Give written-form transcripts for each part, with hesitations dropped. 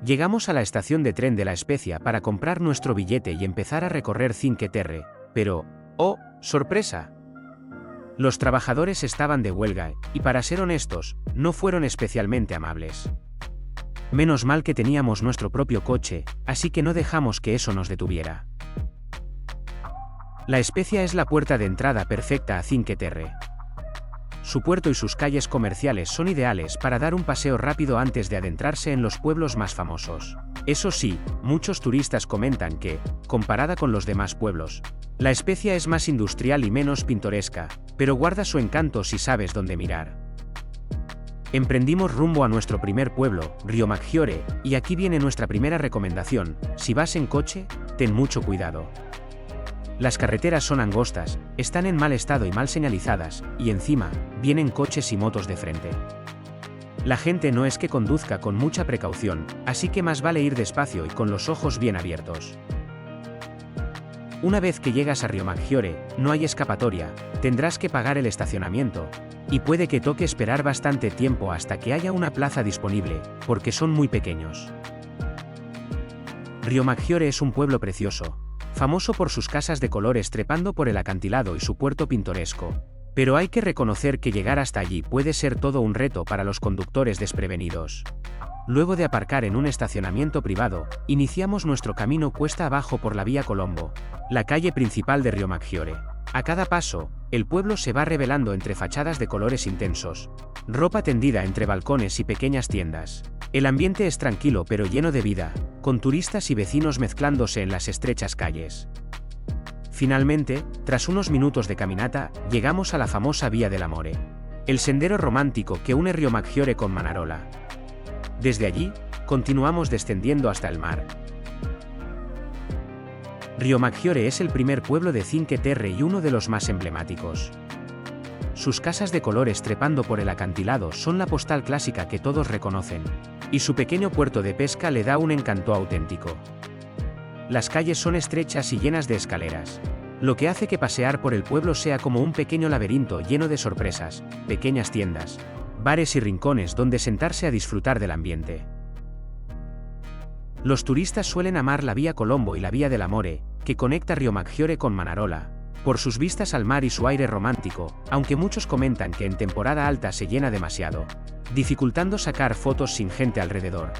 Llegamos a la estación de tren de La Spezia para comprar nuestro billete y empezar a recorrer Cinque Terre, pero, ¡oh, sorpresa! Los trabajadores estaban de huelga y, para ser honestos, no fueron especialmente amables. Menos mal que teníamos nuestro propio coche, así que no dejamos que eso nos detuviera. La Spezia es la puerta de entrada perfecta a Cinque Terre. Su puerto y sus calles comerciales son ideales para dar un paseo rápido antes de adentrarse en los pueblos más famosos. Eso sí, muchos turistas comentan que, comparada con los demás pueblos, La Spezia es más industrial y menos pintoresca, pero guarda su encanto si sabes dónde mirar. Emprendimos rumbo a nuestro primer pueblo, Riomaggiore, y aquí viene nuestra primera recomendación: si vas en coche, ten mucho cuidado. Las carreteras son angostas, están en mal estado y mal señalizadas, y encima, vienen coches y motos de frente. La gente no es que conduzca con mucha precaución, así que más vale ir despacio y con los ojos bien abiertos. Una vez que llegas a Riomaggiore, no hay escapatoria, tendrás que pagar el estacionamiento, y puede que toque esperar bastante tiempo hasta que haya una plaza disponible, porque son muy pequeños. Riomaggiore es un pueblo precioso, famoso por sus casas de colores trepando por el acantilado y su puerto pintoresco, pero hay que reconocer que llegar hasta allí puede ser todo un reto para los conductores desprevenidos. Luego de aparcar en un estacionamiento privado, iniciamos nuestro camino cuesta abajo por la Vía Colombo, la calle principal de Riomaggiore. A cada paso, el pueblo se va revelando entre fachadas de colores intensos, ropa tendida entre balcones y pequeñas tiendas. El ambiente es tranquilo pero lleno de vida, con turistas y vecinos mezclándose en las estrechas calles. Finalmente, tras unos minutos de caminata, llegamos a la famosa Vía dell'Amore, el sendero romántico que une Riomaggiore con Manarola. Desde allí, continuamos descendiendo hasta el mar. Riomaggiore es el primer pueblo de Cinque Terre y uno de los más emblemáticos. Sus casas de colores trepando por el acantilado son la postal clásica que todos reconocen, y su pequeño puerto de pesca le da un encanto auténtico. Las calles son estrechas y llenas de escaleras, lo que hace que pasear por el pueblo sea como un pequeño laberinto lleno de sorpresas, pequeñas tiendas, bares y rincones donde sentarse a disfrutar del ambiente. Los turistas suelen amar la Vía Colombo y la Vía dell'Amore, que conecta Riomaggiore con Manarola, por sus vistas al mar y su aire romántico, aunque muchos comentan que en temporada alta se llena demasiado, dificultando sacar fotos sin gente alrededor.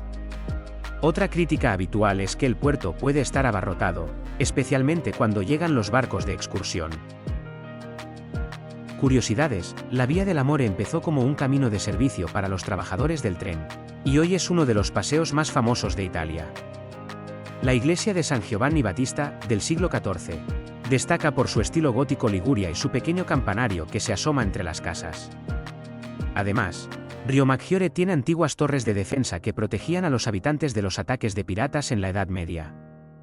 Otra crítica habitual es que el puerto puede estar abarrotado, especialmente cuando llegan los barcos de excursión. Curiosidades: la Vía dell'Amore empezó como un camino de servicio para los trabajadores del tren, y hoy es uno de los paseos más famosos de Italia. La iglesia de San Giovanni Battista, del siglo XIV, destaca por su estilo gótico Liguria y su pequeño campanario que se asoma entre las casas. Además, Riomaggiore tiene antiguas torres de defensa que protegían a los habitantes de los ataques de piratas en la Edad Media.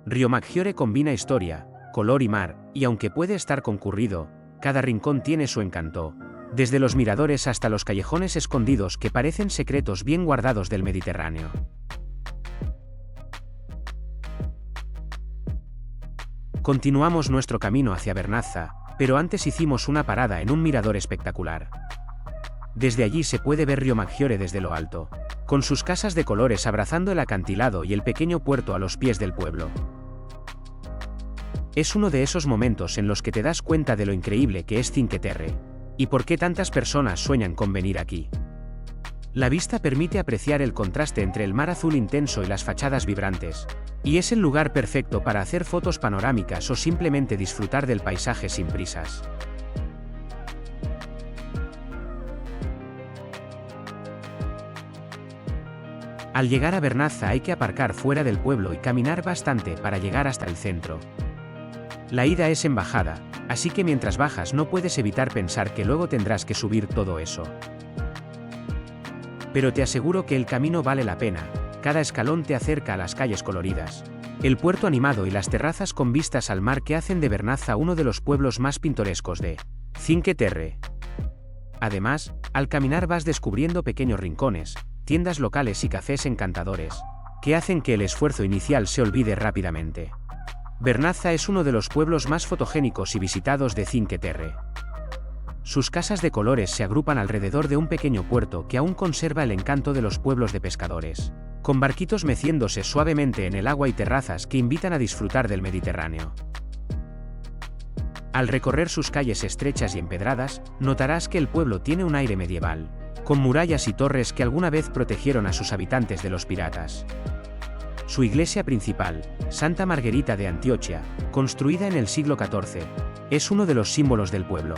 Riomaggiore combina historia, color y mar, y aunque puede estar concurrido, cada rincón tiene su encanto, desde los miradores hasta los callejones escondidos que parecen secretos bien guardados del Mediterráneo. Continuamos nuestro camino hacia Vernazza, pero antes hicimos una parada en un mirador espectacular. Desde allí se puede ver Riomaggiore desde lo alto, con sus casas de colores abrazando el acantilado y el pequeño puerto a los pies del pueblo. Es uno de esos momentos en los que te das cuenta de lo increíble que es Cinque Terre, y por qué tantas personas sueñan con venir aquí. La vista permite apreciar el contraste entre el mar azul intenso y las fachadas vibrantes, y es el lugar perfecto para hacer fotos panorámicas o simplemente disfrutar del paisaje sin prisas. Al llegar a Vernazza hay que aparcar fuera del pueblo y caminar bastante para llegar hasta el centro. La ida es en bajada, así que mientras bajas no puedes evitar pensar que luego tendrás que subir todo eso. Pero te aseguro que el camino vale la pena, cada escalón te acerca a las calles coloridas, el puerto animado y las terrazas con vistas al mar que hacen de Vernazza uno de los pueblos más pintorescos de Cinque Terre. Además, al caminar vas descubriendo pequeños rincones, tiendas locales y cafés encantadores, que hacen que el esfuerzo inicial se olvide rápidamente. Vernazza es uno de los pueblos más fotogénicos y visitados de Cinque Terre. Sus casas de colores se agrupan alrededor de un pequeño puerto que aún conserva el encanto de los pueblos de pescadores, con barquitos meciéndose suavemente en el agua y terrazas que invitan a disfrutar del Mediterráneo. Al recorrer sus calles estrechas y empedradas, notarás que el pueblo tiene un aire medieval, con murallas y torres que alguna vez protegieron a sus habitantes de los piratas. Su iglesia principal, Santa Margherita de Antioquia, construida en el siglo XIV, es uno de los símbolos del pueblo.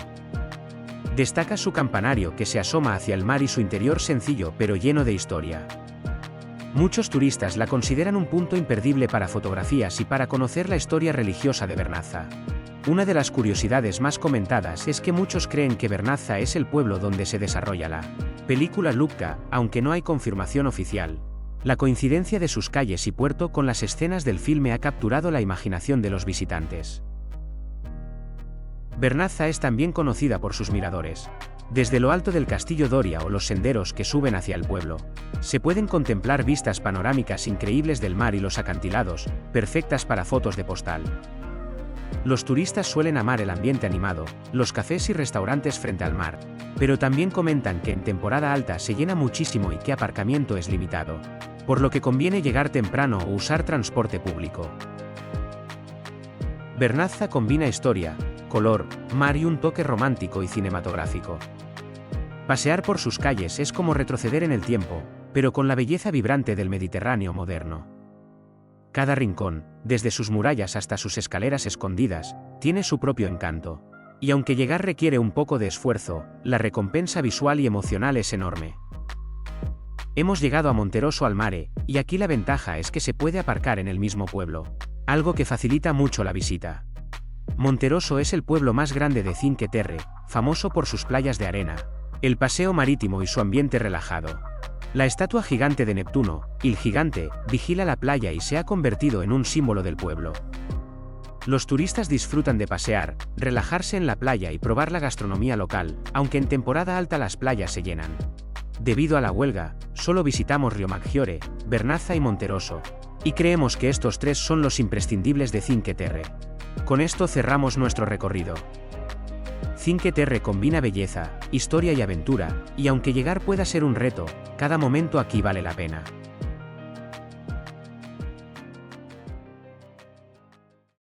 Destaca su campanario que se asoma hacia el mar y su interior sencillo pero lleno de historia. Muchos turistas la consideran un punto imperdible para fotografías y para conocer la historia religiosa de Vernazza. Una de las curiosidades más comentadas es que muchos creen que Vernazza es el pueblo donde se desarrolla la película Lucca, aunque no hay confirmación oficial. La coincidencia de sus calles y puerto con las escenas del filme ha capturado la imaginación de los visitantes. Vernazza es también conocida por sus miradores. Desde lo alto del Castillo Doria o los senderos que suben hacia el pueblo, se pueden contemplar vistas panorámicas increíbles del mar y los acantilados, perfectas para fotos de postal. Los turistas suelen amar el ambiente animado, los cafés y restaurantes frente al mar, pero también comentan que en temporada alta se llena muchísimo y que aparcamiento es limitado, por lo que conviene llegar temprano o usar transporte público. Vernazza combina historia, color, mar y un toque romántico y cinematográfico. Pasear por sus calles es como retroceder en el tiempo, pero con la belleza vibrante del Mediterráneo moderno. Cada rincón, desde sus murallas hasta sus escaleras escondidas, tiene su propio encanto. Y aunque llegar requiere un poco de esfuerzo, la recompensa visual y emocional es enorme. Hemos llegado a Monterosso al Mare, y aquí la ventaja es que se puede aparcar en el mismo pueblo, algo que facilita mucho la visita. Monterosso es el pueblo más grande de Cinque Terre, famoso por sus playas de arena, el paseo marítimo y su ambiente relajado. La estatua gigante de Neptuno, el gigante, vigila la playa y se ha convertido en un símbolo del pueblo. Los turistas disfrutan de pasear, relajarse en la playa y probar la gastronomía local, aunque en temporada alta las playas se llenan. Debido a la huelga, solo visitamos Riomaggiore, Vernazza y Monterosso, y creemos que estos tres son los imprescindibles de Cinque Terre. Con esto cerramos nuestro recorrido. Cinque Terre combina belleza, historia y aventura, y aunque llegar pueda ser un reto, cada momento aquí vale la pena.